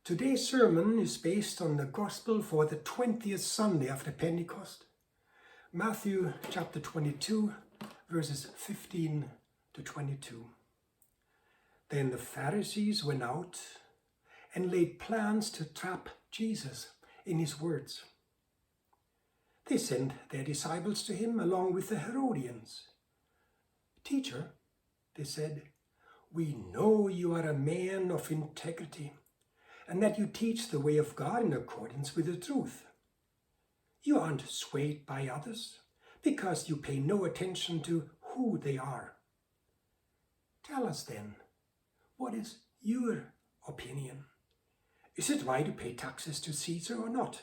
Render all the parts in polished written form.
Today's sermon is based on the Gospel for the 20th Sunday after Pentecost, Matthew chapter 22, verses 15 to 22. Then the Pharisees went out and laid plans to trap Jesus in his words. They sent their disciples to him along with the Herodians. "Teacher," they said, "we know you are a man of integrity, and that you teach the way of God in accordance with the truth. You aren't swayed by others, because you pay no attention to who they are. Tell us then, what is your opinion? Is it right to pay taxes to Caesar or not?"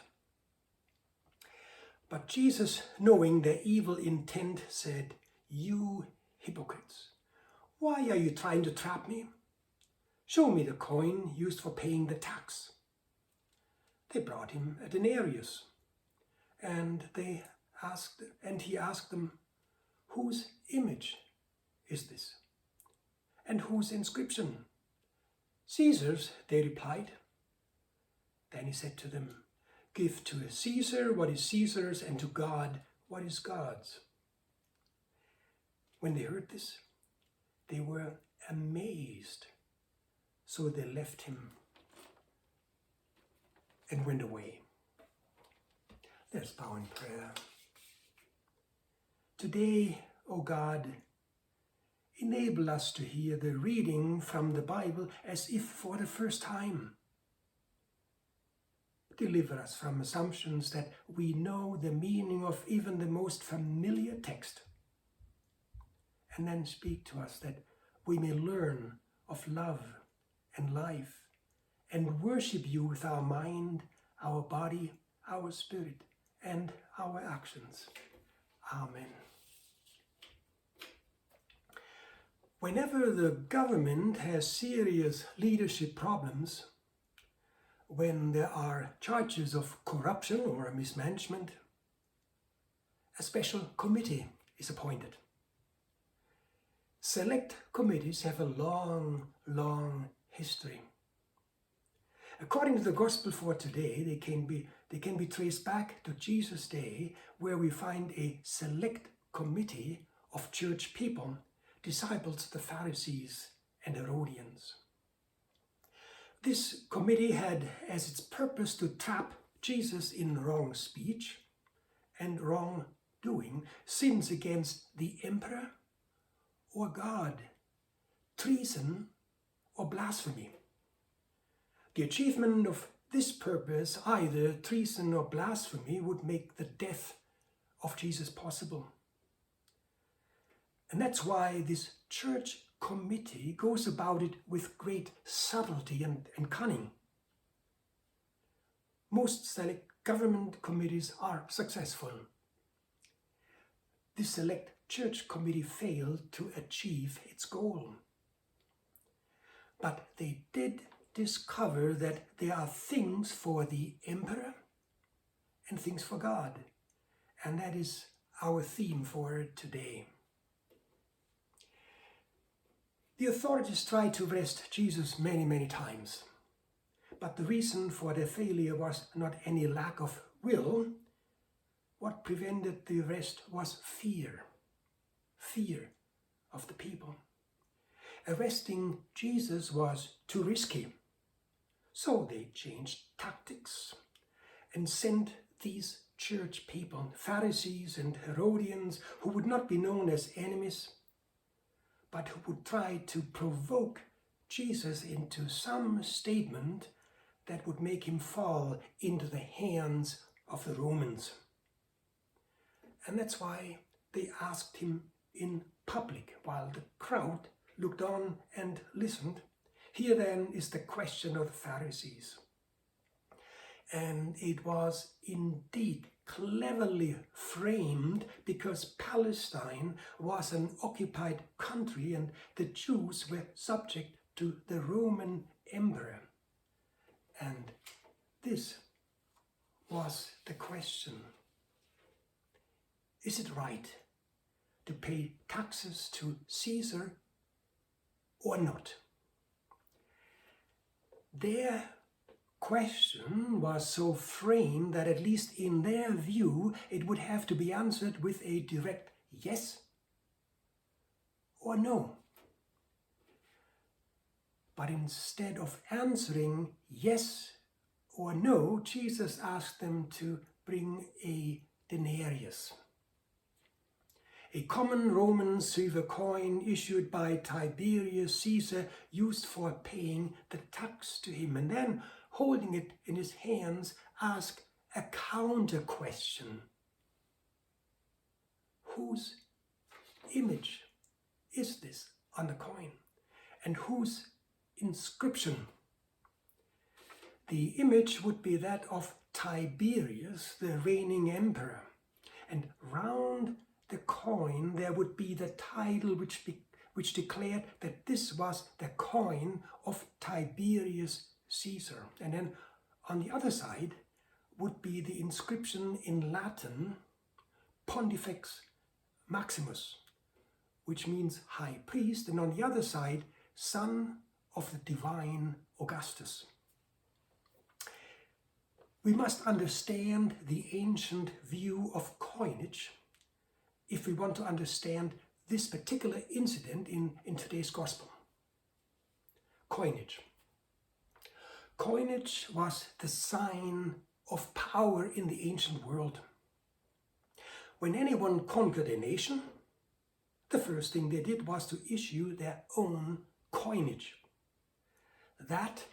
But Jesus, knowing their evil intent, said, "You hypocrites, why are you trying to trap me? Show me the coin used for paying the tax." They brought him a denarius, and he asked them, "Whose image is this? And whose inscription?" "Caesar's," they replied. Then he said to them, "Give to Caesar what is Caesar's, and to God what is God's." When they heard this, they were amazed. So they left him and went away. Let's bow in prayer. Today, O God, enable us to hear the reading from the Bible as if for the first time. Deliver us from assumptions that we know the meaning of even the most familiar text. And then speak to us that we may learn of love and life, and worship you with our mind, our body, our spirit, and our actions. Amen. Whenever the government has serious leadership problems, when there are charges of corruption or mismanagement, a special committee is appointed. Select committees have a long history. According to the Gospel for today, they can be traced back to Jesus' day, where we find a select committee of church people, disciples of the Pharisees and Herodians. This committee had as its purpose to trap Jesus in wrong speech and wrongdoing, sins against the emperor or God, treason or blasphemy. The achievement of this purpose, either treason or blasphemy, would make the death of Jesus possible. And that's why this church committee goes about it with great subtlety and cunning. Most select government committees are successful. This select church committee failed to achieve its goal. But they did discover that there are things for the emperor and things for God. And that is our theme for today. The authorities tried to arrest Jesus many times. But the reason for their failure was not any lack of will. What prevented the arrest was fear. Fear of the people. Arresting Jesus was too risky. So they changed tactics and sent these church people, Pharisees and Herodians, who would not be known as enemies, but who would try to provoke Jesus into some statement that would make him fall into the hands of the Romans. And that's why they asked him in public, while the crowd looked on and listened. Here then is the question of the Pharisees. And it was indeed cleverly framed, because Palestine was an occupied country and the Jews were subject to the Roman emperor. And this was the question. Is it right to pay taxes to Caesar or not? There question was so framed that, at least in their view, it would have to be answered with a direct yes or no. But instead of answering yes or no, Jesus asked them to bring a denarius, a common Roman silver coin issued by Tiberius Caesar, used for paying the tax to him, and then, holding it in his hands, ask a counter question. Whose image is this on the coin? And whose inscription? The image would be that of Tiberius, the reigning emperor, and round the coin there would be the title which declared that this was the coin of Tiberius Caesar. And then on the other side would be the inscription in Latin, Pontifex Maximus, which means high priest, and on the other side, son of the divine Augustus. We must understand the ancient view of coinage if we want to understand this particular incident in today's gospel. Coinage. Coinage was the sign of power in the ancient world. When anyone conquered a nation, the first thing they did was to issue their own coinage. That,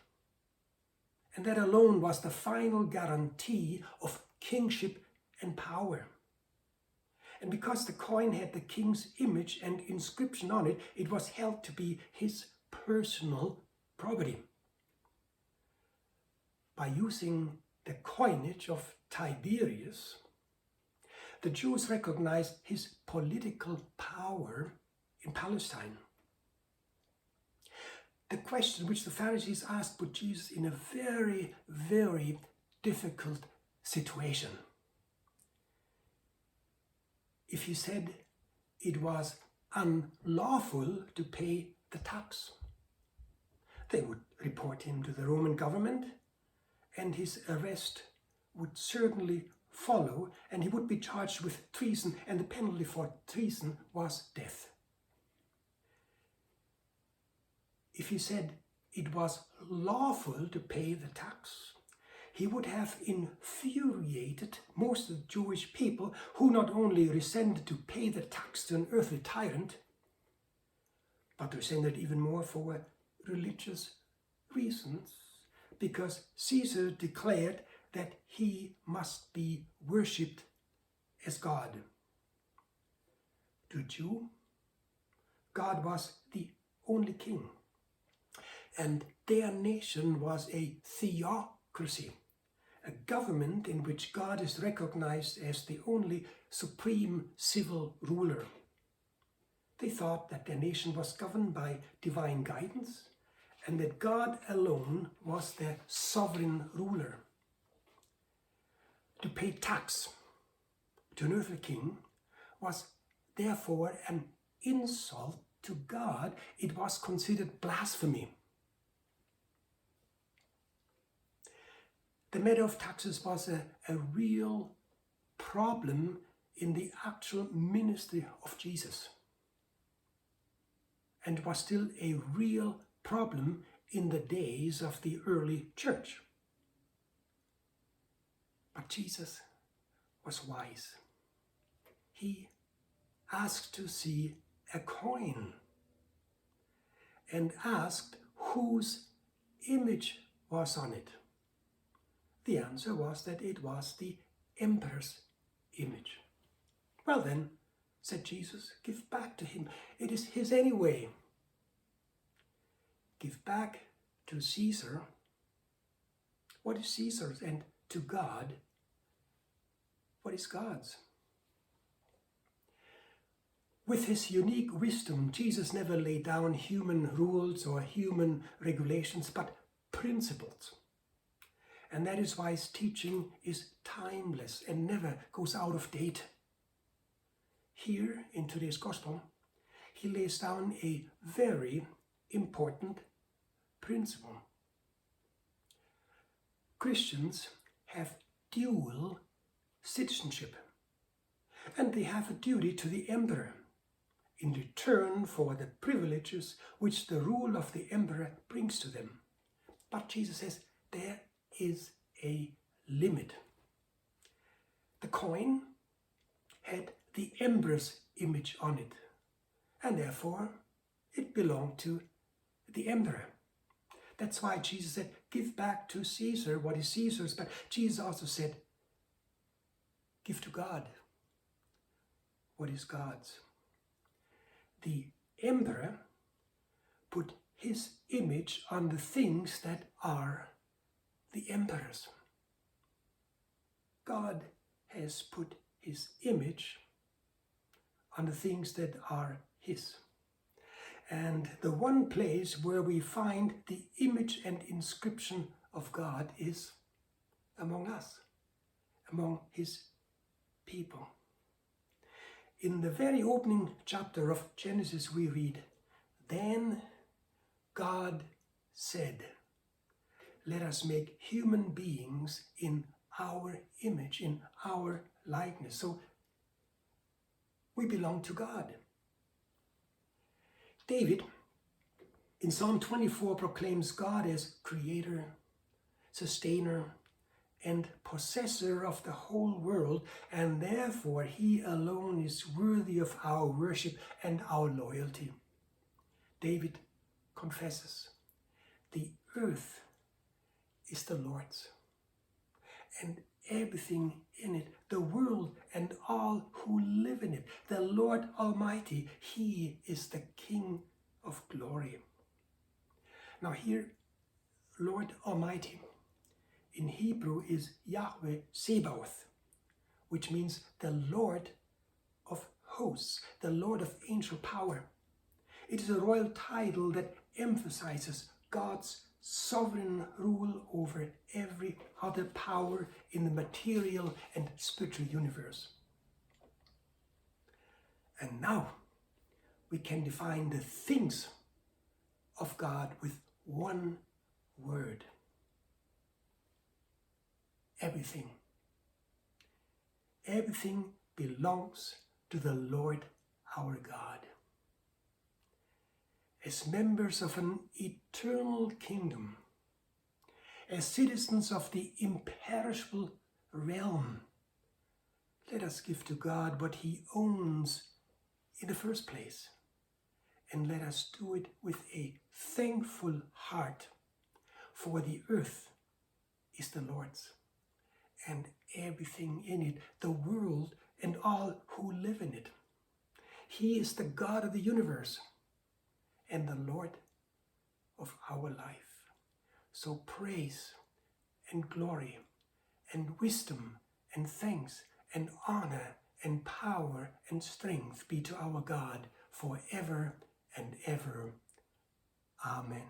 and that alone, was the final guarantee of kingship and power. And because the coin had the king's image and inscription on it, it was held to be his personal property. By using the coinage of Tiberius, the Jews recognized his political power in Palestine. The question which the Pharisees asked put Jesus in a very, very difficult situation. If he said it was unlawful to pay the tax, they would report him to the Roman government, and his arrest would certainly follow, and he would be charged with treason, and the penalty for treason was death. If he said it was lawful to pay the tax, he would have infuriated most of the Jewish people, who not only resented to pay the tax to an earthly tyrant, but resented even more for religious reasons, because Caesar declared that he must be worshipped as God. To Jew, God was the only king, and their nation was a theocracy, a government in which God is recognized as the only supreme civil ruler. They thought that their nation was governed by divine guidance, and that God alone was their sovereign ruler. To pay tax to an earthly king was therefore an insult to God. It was considered blasphemy. The matter of taxes was a real problem in the actual ministry of Jesus, and was still a real problem in the days of the early church. But Jesus was wise. He asked to see a coin and asked whose image was on it. The answer was that it was the emperor's image. Well then, said Jesus, give back to him. It is his anyway. Give back to Caesar what is Caesar's, and to God what is God's. With his unique wisdom, Jesus never laid down human rules or human regulations, but principles. And that is why his teaching is timeless and never goes out of date. Here in today's gospel, he lays down a very important principle. Christians have dual citizenship, and they have a duty to the emperor in return for the privileges which the rule of the emperor brings to them. But Jesus says there is a limit. The coin had the emperor's image on it, and therefore it belonged to the emperor. That's why Jesus said, give back to Caesar what is Caesar's. But Jesus also said, give to God what is God's. The emperor put his image on the things that are the emperor's. God has put his image on the things that are his. And the one place where we find the image and inscription of God is among us, among his people. In the very opening chapter of Genesis we read, "Then God said, let us make human beings in our image, in our likeness." So we belong to God. David, in Psalm 24, proclaims God as creator, sustainer, and possessor of the whole world, and therefore he alone is worthy of our worship and our loyalty. David confesses, the earth is the Lord's, and everything in it, the world and all who live in it. The Lord Almighty, he is the King of glory. Now here, Lord Almighty, in Hebrew is Yahweh Sebaoth, which means the Lord of hosts, the Lord of angel power. It is a royal title that emphasizes God's sovereign rule over every other power in the material and spiritual universe. And now we can define the things of God with one word. Everything. Everything belongs to the Lord our God. As members of an eternal kingdom, as citizens of the imperishable realm, let us give to God what he owns in the first place, and let us do it with a thankful heart, for the earth is the Lord's, and everything in it, the world and all who live in it. He is the God of the universe and the Lord of our life. So praise and glory and wisdom and thanks and honor and power and strength be to our God forever and ever. Amen.